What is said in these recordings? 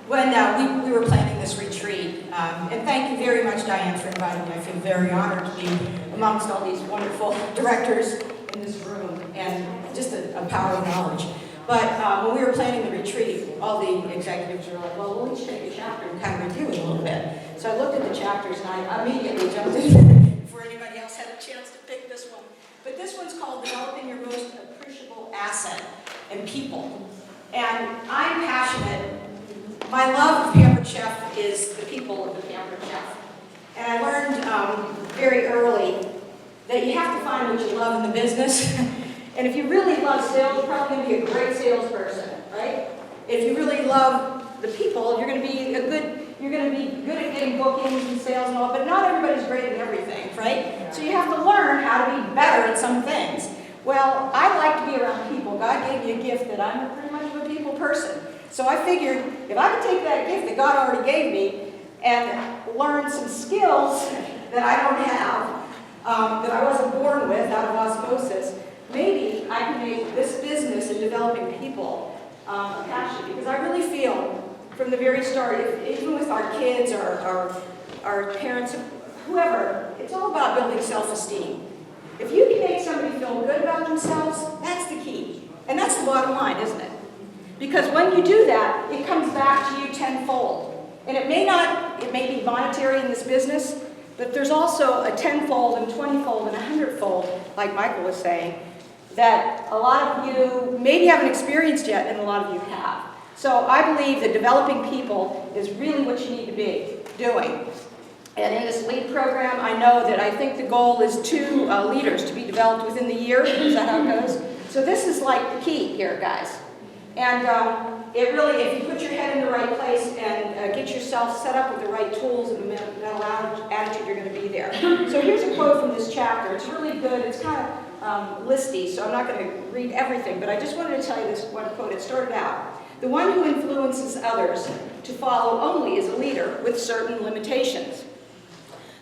when we were planning this retreat, and thank you very much, Diane, for inviting me. I feel very honored to be amongst all these wonderful directors in this room, and just a power of knowledge. But when we were planning the retreat, all the executives were like, well, we'll each take a chapter and kind of review it a little bit. So I looked at the chapters, and I immediately jumped in before anybody else had a chance to pick this one. But this one's called Developing Your Most Appreciable Asset and People. And I'm passionate. My love of Pampered Chef is the people of the Pampered Chef. And I learned very early that you have to find what you love in the business. And if you really love sales, you're probably going to be a great salesperson, right? If you really love the people, you're going to be good at getting bookings and sales and all, but not everybody's great at everything, right? So you have to learn how to be better at some things. Well, I like to be around people. God gave me a gift that I'm pretty much a people person. So I figured if I could take that gift that God already gave me and learn some skills that I don't have, that I wasn't born with out of osmosis, maybe I can make this business in developing people a passion. Because I really feel from the very start, even with our kids or our parents, whoever, it's all about building self-esteem. If you can make somebody feel good about themselves, that's the key. And that's the bottom line, isn't it? Because when you do that, it comes back to you tenfold. And it may be monetary in this business, but there's also a tenfold and 20-fold and 100-fold, like Michael was saying, that a lot of you maybe haven't experienced yet, and a lot of you have. So I believe that developing people is really what you need to be doing. And in this LEAD program, I know that I think the goal is 2 leaders to be developed within the year. Is that how it goes? So this is like the key here, guys. And it really, if you put your head in the right place and get yourself set up with the right tools and the mental attitude, you're going to be there. So here's a quote from this chapter. It's really good. It's kind of listy, so I'm not going to read everything, but I just wanted to tell you this one quote. It started out, "The one who influences others to follow only is a leader with certain limitations.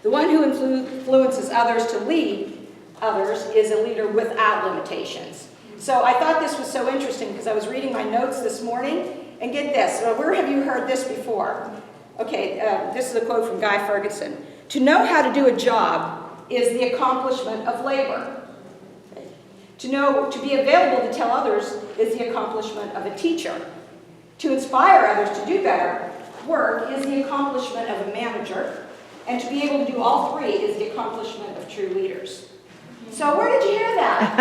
The one who influences others to lead others is a leader without limitations." So I thought this was so interesting because I was reading my notes this morning, and get this, where have you heard this before? Okay, this is a quote from Guy Ferguson. "To know how to do a job is the accomplishment of labor. To be available to tell others is the accomplishment of a teacher. To inspire others to do better work is the accomplishment of a manager. And to be able to do all 3 is the accomplishment of true leaders." So where did you hear that?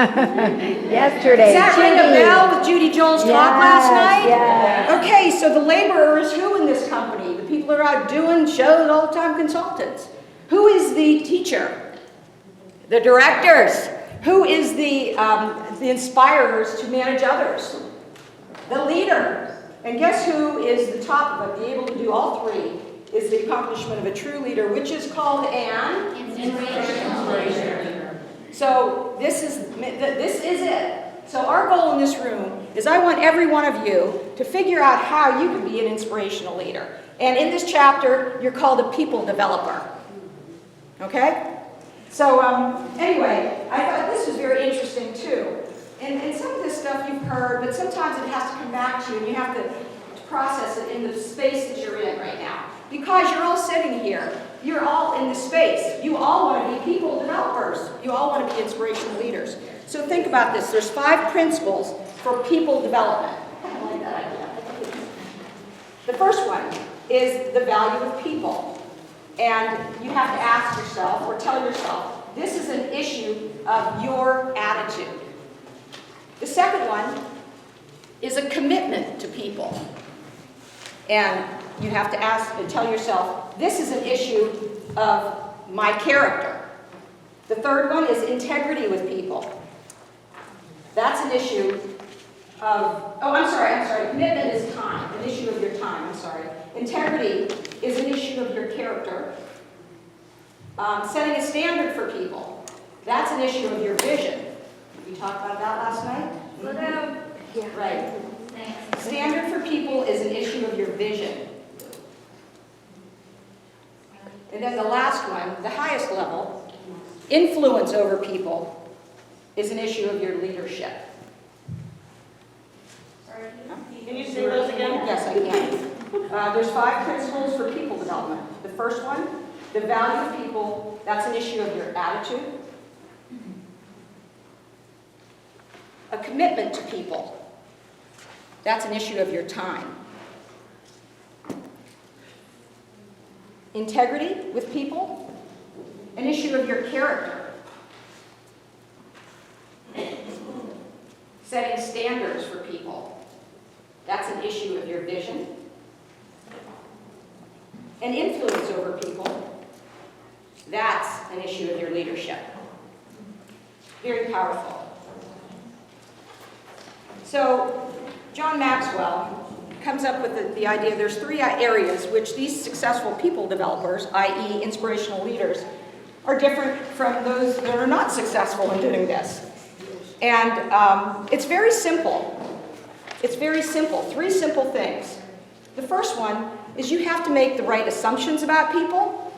Yesterday. Does that ring a bell with Judy Joel's talk last night? Yes. Okay, so the laborer is who in this company? The people who are out doing shows all the time, consultants. Who is the teacher? The directors. Who is the inspirers to manage others? The leader. And guess who is the top of it? Be able to do all 3 is the accomplishment of a true leader, which is called an inspirational leader. So this is it. So our goal in this room is I want every one of you to figure out how you can be an inspirational leader. And in this chapter, you're called a people developer. Okay? So anyway, I thought this was very interesting too. And some of this stuff you've heard, but sometimes it has to come back to you and you have to process it in the space that you're in right now. Because you're all sitting here, you're all in this space. You all want to be people developers. You all want to be inspirational leaders. So think about this. There's 5 principles for people development. I kind of like that idea. The first one is the value of people. And you have to ask yourself or tell yourself, this is an issue of your attitude. The second one is a commitment to people. And you have to ask and tell yourself, this is an issue of my character. The third one is integrity with people. That's an issue of, I'm sorry, commitment is time, an issue of your time, I'm sorry. Integrity is an issue of your character. Setting a standard for people, that's an issue of your vision. We talked about that last night? Yeah. Right. Standard for people is an issue of your vision. And then the last one, the highest level, influence over people, is an issue of your leadership. Can you say those again? Yes, I can. there's 5 principles for people development. The first one, the value of people, that's an issue of your attitude. A commitment to people, that's an issue of your time. Integrity with people, an issue of your character. Setting standards for people, that's an issue of your vision. And influence over people, that's an issue of your leadership. Very powerful. So, John Maxwell comes up with the idea there's 3 areas which these successful people developers, i.e. inspirational leaders, are different from those that are not successful in doing this. And it's very simple. It's very simple. 3 simple things. The first one is you have to make the right assumptions about people.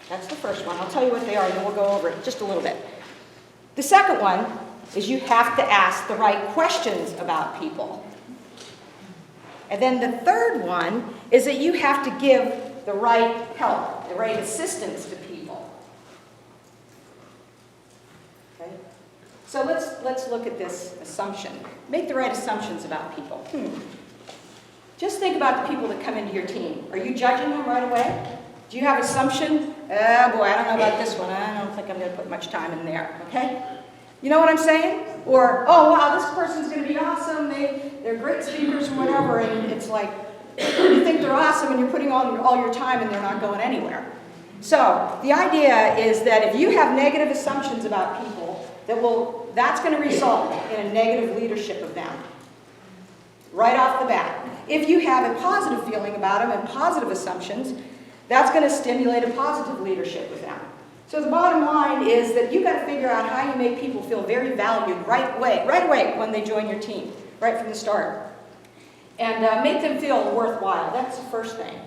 That's the first one. I'll tell you what they are, and then we'll go over it just a little bit. The second one is you have to ask the right questions about people. And then the third one is that you have to give the right help, the right assistance to people. Okay? So let's look at this assumption. Make the right assumptions about people. Just think about the people that come into your team. Are you judging them right away? Do you have assumption? Oh boy, I don't know about this one. I don't think I'm going to put much time in there. Okay? You know what I'm saying? Or, oh wow, this person's going to be awesome. They're great speakers or whatever. And it's like, you think they're awesome and you're putting all your time and they're not going anywhere. So the idea is that if you have negative assumptions about people, that's going to result in a negative leadership of them. Right off the bat. If you have a positive feeling about them and positive assumptions, that's going to stimulate a positive leadership with them. So the bottom line is that you've got to figure out how you make people feel very valued right away when they join your team, right from the start. And make them feel worthwhile. That's the first thing.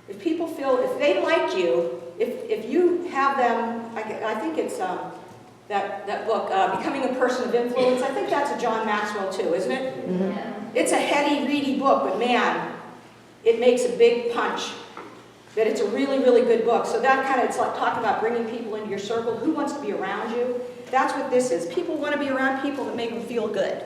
If people feel, if they like you, if you have them, I think it's that book, Becoming a Person of Influence, I think that's a John Maxwell too, isn't it? Mm-hmm. Yeah. It's a heady, reedy book, but man, it makes a big punch. That it's a really, really good book. So that kind of, it's like talking about bringing people into your circle. Who wants to be around you? That's what this is. People want to be around people that make them feel good.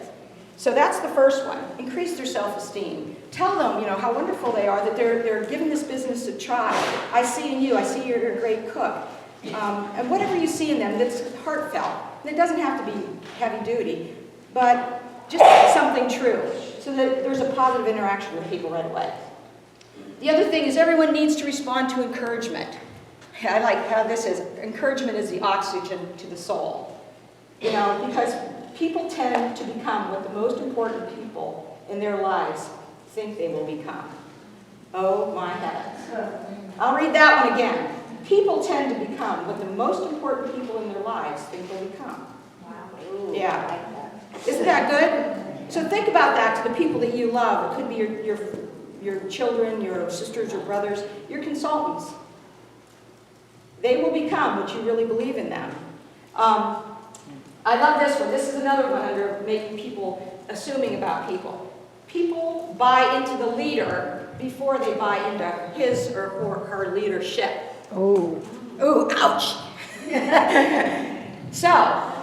So that's the first one. Increase their self-esteem. Tell them, how wonderful they are, that they're giving this business a try. I see in you, I see you're a great cook. And whatever you see in them, that's heartfelt. And it doesn't have to be heavy duty, but just something true. So that there's a positive interaction with people right away. The other thing is everyone needs to respond to encouragement. I like how this is. Encouragement is the oxygen to the soul. Because people tend to become what the most important people in their lives think they will become. Oh my heavens. I'll read that one again. People tend to become what the most important people in their lives think they'll become. Wow. Ooh, yeah. I like that. Isn't that good? So think about that to the people that you love. It could be your children, your sisters or brothers, your consultants. They will become what you really believe in them. I love this one. This is another one under making people, assuming about people. People buy into the leader before they buy into his or her leadership. Oh. Ooh, ouch. So,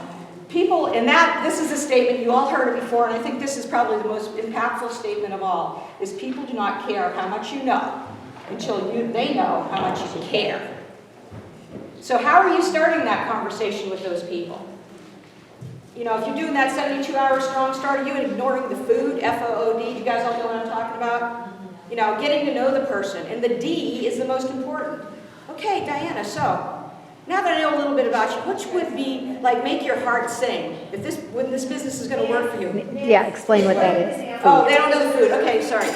people, and this is a statement, you all heard it before, and I think this is probably the most impactful statement of all, is people do not care how much you know until they know how much you care. So how are you starting that conversation with those people? If you're doing that 72-hour strong start, are you ignoring the food, F-O-O-D? Do you guys all know what I'm talking about? Getting to know the person. And the D is the most important. Okay, Diana, so now that I know a little bit about you, which would be, make your heart sing, when this business is going to work for you? Yeah, explain what that is. Food. Oh, they don't know the food. Okay, sorry.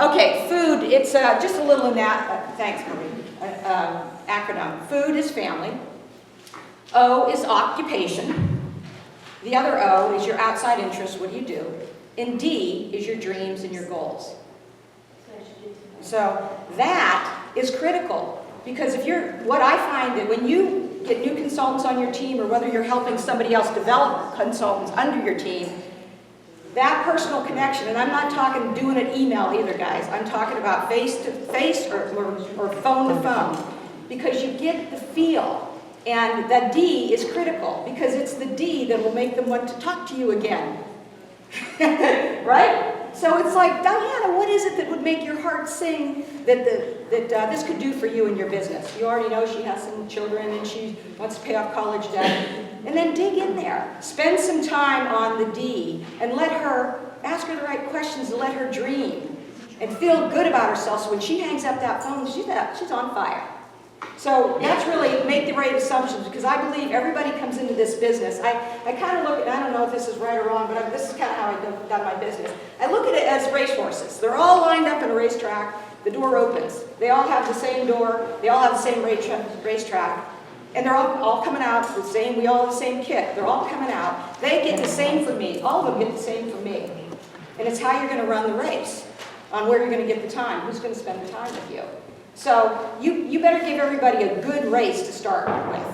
Okay, food, it's just a little, thanks, Marie, acronym. Food is family. O is occupation. The other O is your outside interests, what do you do? And D is your dreams and your goals. So that is critical. Because what I find that when you get new consultants on your team, or whether you're helping somebody else develop consultants under your team, That personal connection, and I'm not talking doing an email either, guys. I'm talking about face-to-face or phone-to-phone, because you get the feel. And that D is critical, because it's the D that will make them want to talk to you again. Right? So it's like, Diana, what is it that would make your heart sing that this could do for you in your business? You already know she has some children and she wants to pay off college debt. And then dig in there. Spend some time on the D and ask her the right questions and let her dream and feel good about herself, so when she hangs up that phone, she's on fire. So that's really make the right assumptions, because I believe everybody comes into this business. I kind of look at, I don't know if this is right or wrong, but this is kind of how I done my business. I look at it as racehorses. They're all lined up in a racetrack. The door opens. They all have the same door. They all have the same racetrack. And they're all coming out the same, we all have the same kit. They're all coming out. They get the same from me. All of them get the same from me. And it's how you're going to run the race, on where you're going to get the time, who's going to spend the time with you. So you better give everybody a good race to start with.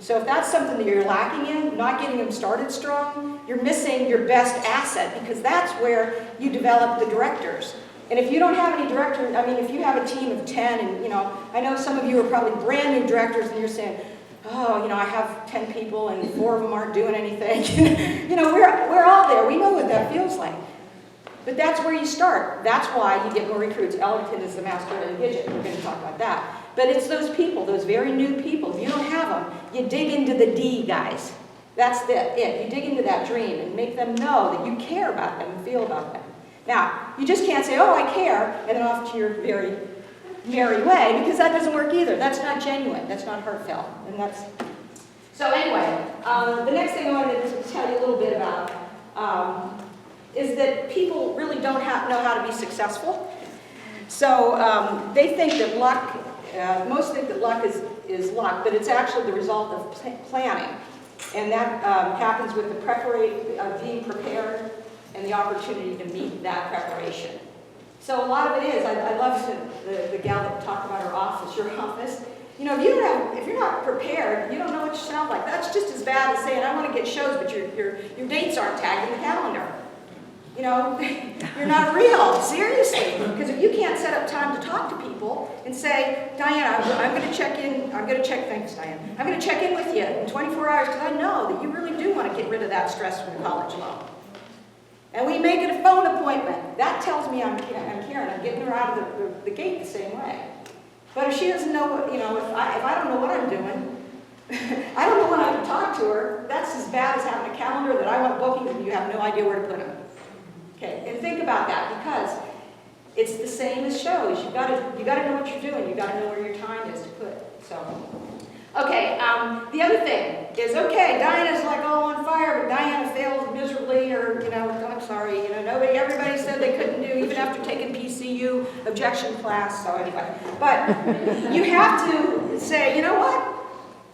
So if that's something that you're lacking in, not getting them started strong, you're missing your best asset, because that's where you develop the directors. And if you don't have any directors, I mean, if you have a team of 10, and I know some of you are probably brand new directors, and you're saying, oh, I have 10 people and 4 of them aren't doing anything. We're all there. We know what that feels like. But that's where you start. That's why you get more recruits. Ellington is the master of the widget. We're going to talk about that. But it's those people, those very new people. If you don't have them, you dig into the D, guys. That's it. You dig into that dream and make them know that you care about them and feel about them. Now, you just can't say, oh, I care, and then off to your very merry way, because that doesn't work either. That's not genuine. That's not heartfelt. So anyway, the next thing I wanted to tell you a little bit about is that people really don't know how to be successful. So they think that luck, most think that luck is luck, but it's actually the result of planning. And that happens with the being prepared and the opportunity to meet that preparation. So a lot of it is, I love the gal that talked about her office, your office. If you're not prepared, you don't know what you sound like. That's just as bad as saying, I want to get shows, but your dates aren't tagged in the calendar. You're not real, seriously. Because if you can't set up time to talk to people and say, Diana, I'm going to check in, thanks, Diane. I'm going to check in with you in 24 hours, because I know that you really do want to get rid of that stress from the college loan. And we make it a phone appointment. That tells me I'm Karen. I'm getting her out of the gate the same way. But if she doesn't know, if I don't know what I'm doing, I don't know when I can talk to her, that's as bad as having a calendar that I want bookings and you have no idea where to put them. Okay, and think about that, because it's the same as shows. You got to know what you're doing. You got to know where your time is to put it. So, okay. The other thing is, okay, Diana's like all on fire, but Diana failed miserably, or I'm sorry, everybody said they couldn't do, even after taking PCU objection class. So anyway, but you have to say, you know what?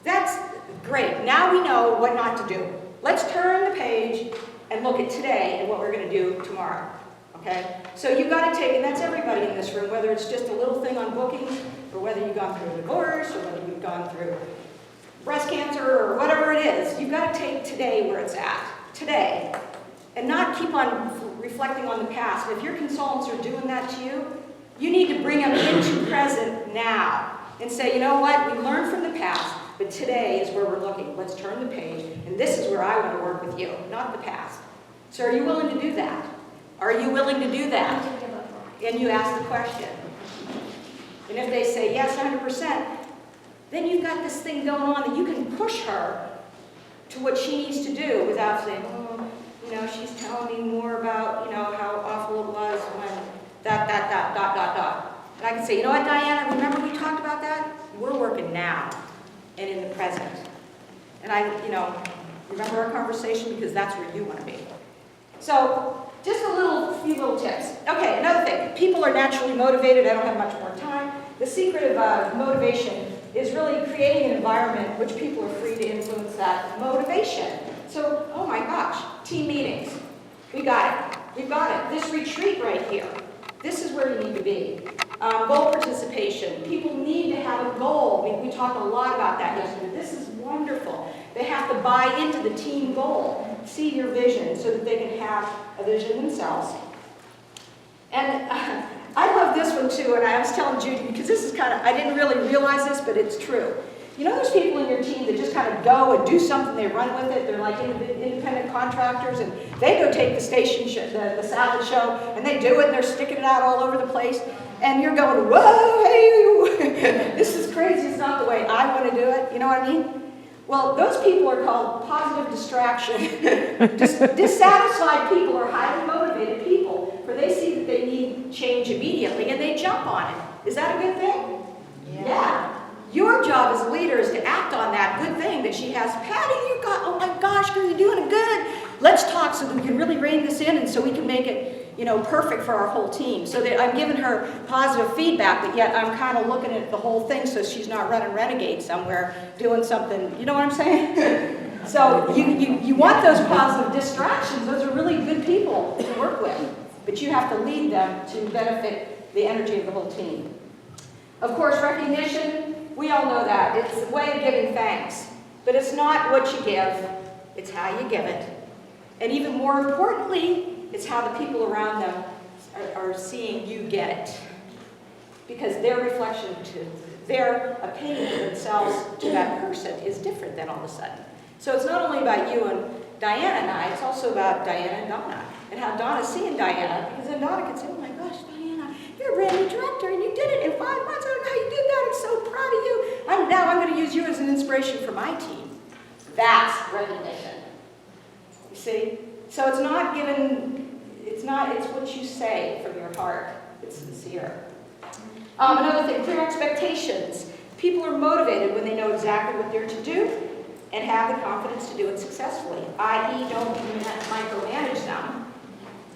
That's great. Now we know what not to do. Let's turn the page and look at today and what we're going to do tomorrow, okay? So you've got to take, and that's everybody in this room, whether it's just a little thing on bookings, or whether you've gone through a divorce, or whether you've gone through breast cancer, or whatever it is, you've got to take today where it's at, today, and not keep on reflecting on the past. And if your consultants are doing that to you, you need to bring them into present now, and say, you know what, we learned from the past, but today is where we're looking. Let's turn the page, and this is where I want to work with you, not the past. So are you willing to do that? Are you willing to do that? And you ask the question. And if they say yes, 100%, then you've got this thing going on that you can push her to what she needs to do without saying, oh, she's telling me more about, how awful it was when dot. And I can say, you know what, Diana, remember we talked about that? We're working now and in the present. And remember our conversation, because that's where you want to be. So, just few little tips. Okay, another thing. People are naturally motivated. I don't have much more time. The secret of motivation is really creating an environment which people are free to influence that motivation. So, oh my gosh, team meetings. We got it. We've got it. This retreat right here. This is where you need to be. Goal participation. People need to have a goal. We talked a lot about that yesterday. This is wonderful. They have to buy into the team goal. see your vision so that they can have a vision themselves. And I love this one too, and I was telling Judy, because this is kind of, I didn't really realize this, but it's true. You know those people in your team that just kind of go and do something, they run with it, they're like independent contractors, and they go take the station show, the salad show, and they do it, and they're sticking it out all over the place, and you're going, whoa, hey, this is crazy, it's not the way I want to do it, you know what I mean? Well, those people are called positive distraction. Dissatisfied people are highly motivated people, for they see that they need change immediately, and they jump on it. Is that a good thing? Yeah. Your job as a leader is to act on that good thing that she has. Patty, you got, oh my gosh, girl, you're doing it good. Let's talk so that we can really rein this in and so we can make it, you know, perfect for our whole team. So that I'm giving her positive feedback, but yet I'm kind of looking at the whole thing so she's not running renegade somewhere doing something, you know what I'm saying? So you want those positive distractions. Those are really good people to work with, but you have to lead them to benefit the energy of the whole team. Of course, recognition. We all know that. It's a way of giving thanks. But it's not what you give, it's how you give it. And even more importantly, it's how the people around them are seeing you get it. Because their reflection to their opinion of themselves to that person is different then all of a sudden. So it's not only about you and Diana and I, it's also about Diana and Donna. And how Donna's seeing Diana, because then Donna can say, oh my gosh, Diana, you're a brand new director and you did it in 5 months. I don't know how you did that. I'm so proud of you. Now I'm going to use you as an inspiration for my team. That's recognition. You see? So it's not given, it's what you say from your heart. It's sincere. Another thing, clear expectations. People are motivated when they know exactly what they're to do and have the confidence to do it successfully, i.e. don't micromanage them,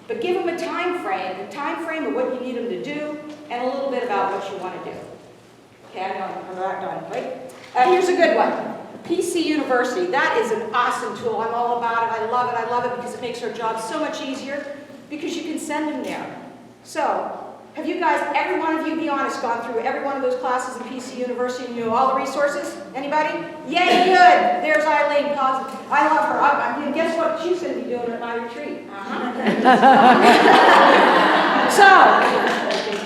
but give them a time frame of what you need them to do, and a little bit about what you want to do. Okay, I'm not done, right? Here's a good one. PC University. That is an awesome tool. I'm all about it. I love it because it makes our job so much easier because you can send them there. So, have you guys, every one of you, be honest, gone through every one of those classes in PC University and knew all the resources? Anybody? Yay, good. There's Eileen, positive. I love her. I mean, guess what she's going to be doing at my retreat?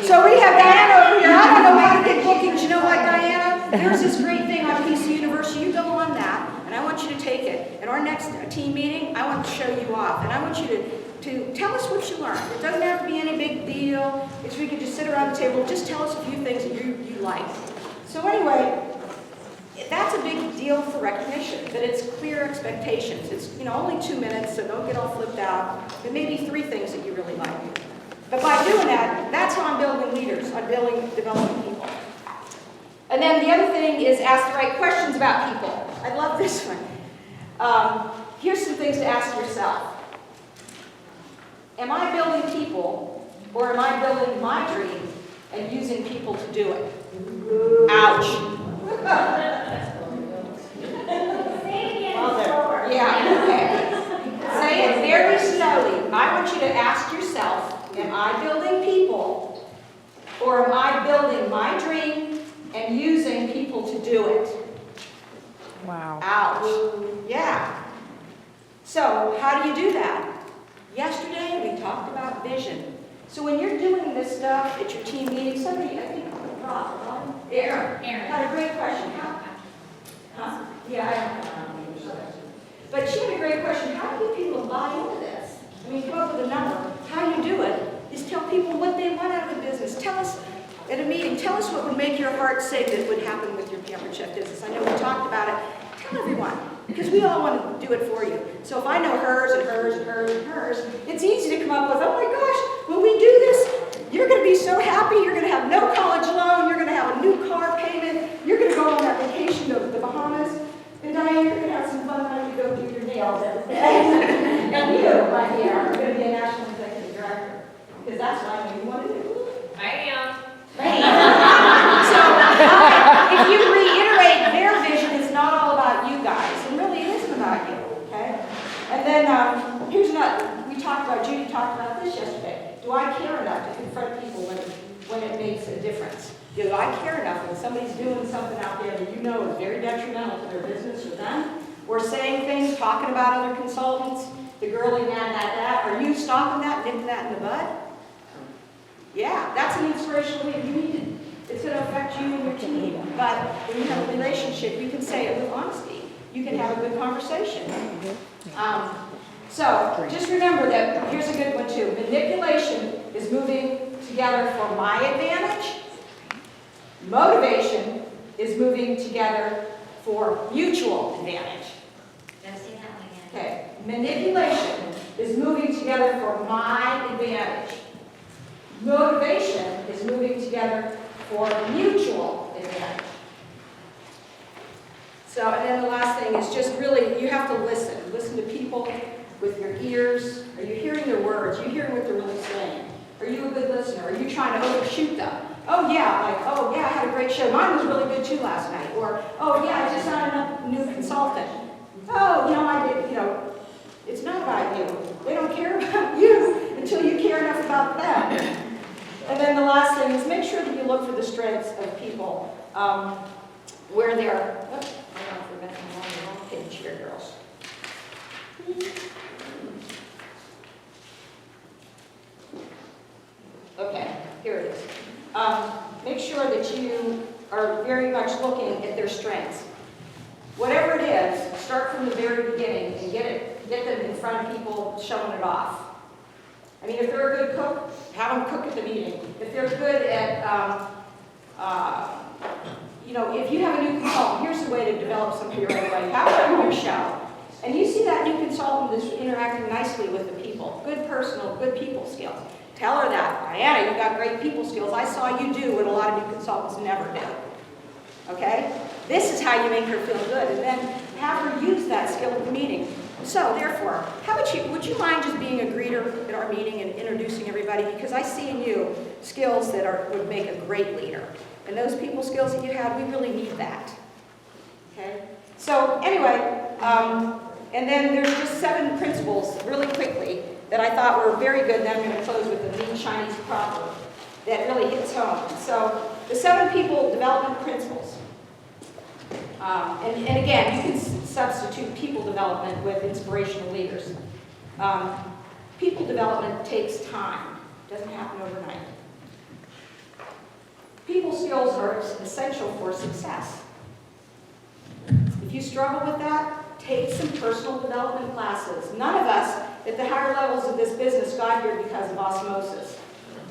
So we have Diana over here. I don't know how to get bookings. You know what, Diana? There's this great thing on PC University. You go on that, and I want you to take it. At our next team meeting, I want to show you off, and I want you to tell us what you learned. It doesn't have to be any big deal. It's we can just sit around the table, just tell us a few things that you like. So anyway, that's a big deal for recognition, that it's clear expectations. It's only 2 minutes, so don't get all flipped out. But maybe 3 things that you really like. But by doing that, that's how I'm building leaders. I'm developing people. And then the other thing is ask the right questions about people. I love this one. Here's some things to ask yourself. Am I building people, or am I building my dream and using people to do it? Ouch. Yeah, okay. Say it very slowly. I want you to ask yourself, am I building people, or am I building my dream and using people to do it? Wow. Ouch. Yeah. So, how do you do that? Yesterday, we talked about vision. So when you're doing this stuff at your team meeting, somebody, I think, Erin had a great question. Huh? Yeah, I don't know. But she had a great question. How do you get people to buy into this? I mean, come up with a number. How you do it is tell people what they want out of the business. Tell us at a meeting, tell us what would make your heart sing that would happen with your Pampered Chef business. I know we talked about it. Tell everyone, because we all want to do it for you. So if I know hers and hers and hers and hers, it's easy to come up with, oh my gosh, when we do this, you're going to be so happy, you're going to have no college loan, you're going to have a new car payment, you're going to go on that vacation to the Bahamas, and Diane, you're going to have some fun when you go do your nails every day. And you, my dear, are going to be a national executive director, because that's what I know you want to do. I am. So, if you reiterate their vision, it's not all about you guys, and really it isn't about you, okay? And then, here's another, Judy talked about this yesterday. Do I care enough to confront people when it makes a difference? Do I care enough when somebody's doing something out there that you know is very detrimental to their business or them? or saying things, talking about other consultants, the girly that, are you stopping that, nipping that in the bud? Yeah, that's an inspirational leader. You need to, it's going to affect you and your team. But when you have a relationship, you can say it with honesty. You can have a good conversation. So just remember that, here's a good one too. Manipulation is moving together for my advantage. Motivation is moving together for mutual advantage. Okay, manipulation is moving together for my advantage. Motivation is moving together for mutual advantage. So, and then the last thing is just really, you have to listen. Listen to people with your ears. Are you hearing their words? Are you hearing what they're really saying? Are you a good listener? Are you trying to overshoot them? Oh yeah, like, oh yeah, I had a great show. Mine was really good too last night. Or, oh yeah, I just signed a new consultant. Oh, I did, it's not about you. They don't care about you until you care enough about them. And then the last thing is make sure that you look for the strengths of people, where they're, oops, hang on for a minute, I'm on the wrong page here, girls. Okay, here it is. Make sure that you are very much looking at their strengths. Whatever it is, start from the very beginning and get them in front of people showing it off. I mean, if they're a good cook, have them cook at the meeting. If they're good at, if you have a new consultant, here's the way to develop somebody right away. Have them on your show. And you see that new consultant is interacting nicely with the people. Good personal, good people skills. Tell her that, Diana, you got great people skills. I saw you do what a lot of new consultants never do. Okay? This is how you make her feel good. And then have her use that skill at the meeting. So, therefore, would you mind just being a greeter at our meeting and introducing everybody? Because I see in you skills that would make a great leader. And those people skills that you have, we really need that. Okay? So, anyway, and then there's just 7 principles, really quickly, that I thought were very good. And then I'm going to close with the lean Chinese proverb that really hits home. So, the 7 people development principles. And again, you can substitute people development with inspirational leaders. People development takes time. It doesn't happen overnight. People skills are essential for success. If you struggle with that, take some personal development classes. None of us at the higher levels of this business got here because of osmosis.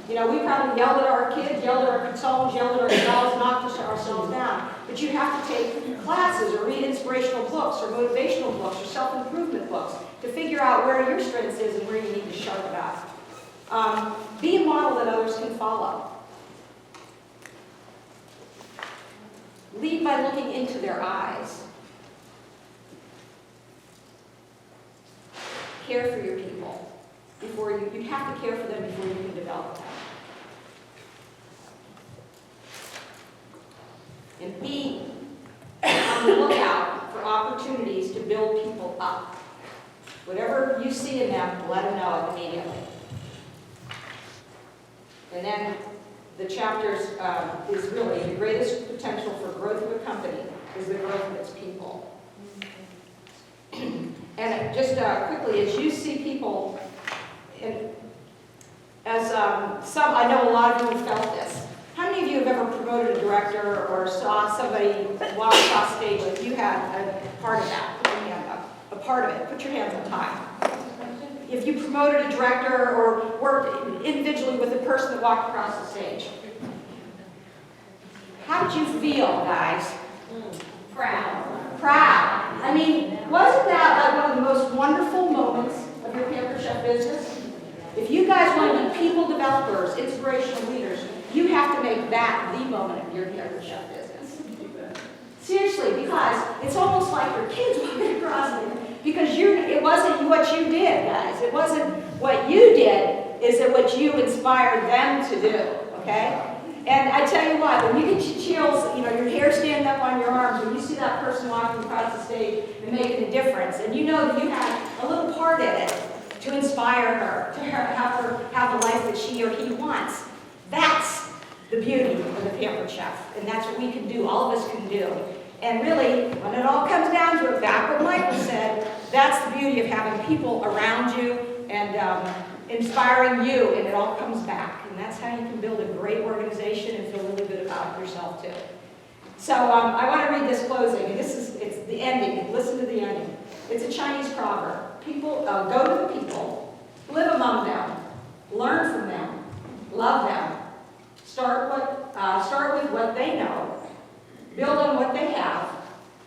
We probably yelled at our kids, yelled at our consultants, yelled at ourselves, knocked ourselves down. But you have to take classes or read inspirational books or motivational books or self-improvement books to figure out where your strengths is and where you need to sharpen up. Be a model that others can follow. Lead by looking into their eyes. Care for your people. You have to care for them before you can develop them. And be on the lookout for opportunities to build people up. Whatever you see in them, let them know it immediately. And then the chapters is really the greatest potential for growth of a company is the growth of its people. And just quickly, as you see people, and as I know a lot of you have felt this. How many of you have ever promoted a director or saw somebody walk across stage like you had a part of that? Put your hand up. A part of it. Put your hands on high. If you promoted a director or worked individually with a person that walked across the stage. How did you feel, guys? Proud. Proud. I mean, wasn't that like one of the most wonderful moments of your Pampered Chef business? If you guys want to be people developers, inspirational leaders, you have to make that the moment of your Pampered Chef business. Seriously, because it's almost like your kids walking across it. Because it wasn't what you did, guys. It wasn't what you did, is it what you inspired them to do, okay? And I tell you what, when you get your chills, your hair standing up on your arms, when you see that person walking across the stage and making a difference, and you know that you had a little part in it to inspire her, to have her have the life that she or he wants. That's the beauty of the Pampered Chef, and that's what we can do, all of us can do. And really, when it all comes down to it, back what Michael said, that's the beauty of having people around you and inspiring you, and it all comes back. And that's how you can build a great organization and feel really good about yourself too. So I want to read this closing, and it's the ending. Listen to the ending. It's a Chinese proverb. People, go to the people, live among them, learn from them, love them. Start with what they know, build on what they have.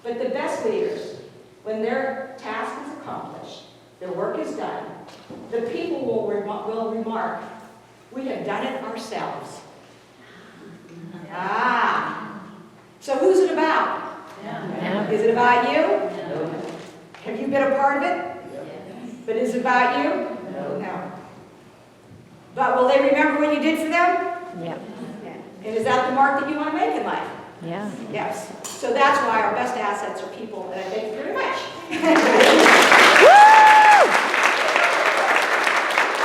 But the best leaders, when their task is accomplished, their work is done, the people will remark, we have done it ourselves. So who's it about? Yeah. Is it about you? Have you been a part of it? But is it about you? No. But will they remember what you did for them? Yeah. And is that the mark that you want to make in life? Yeah. Yes. So that's why our best assets are people, and I thank you very much.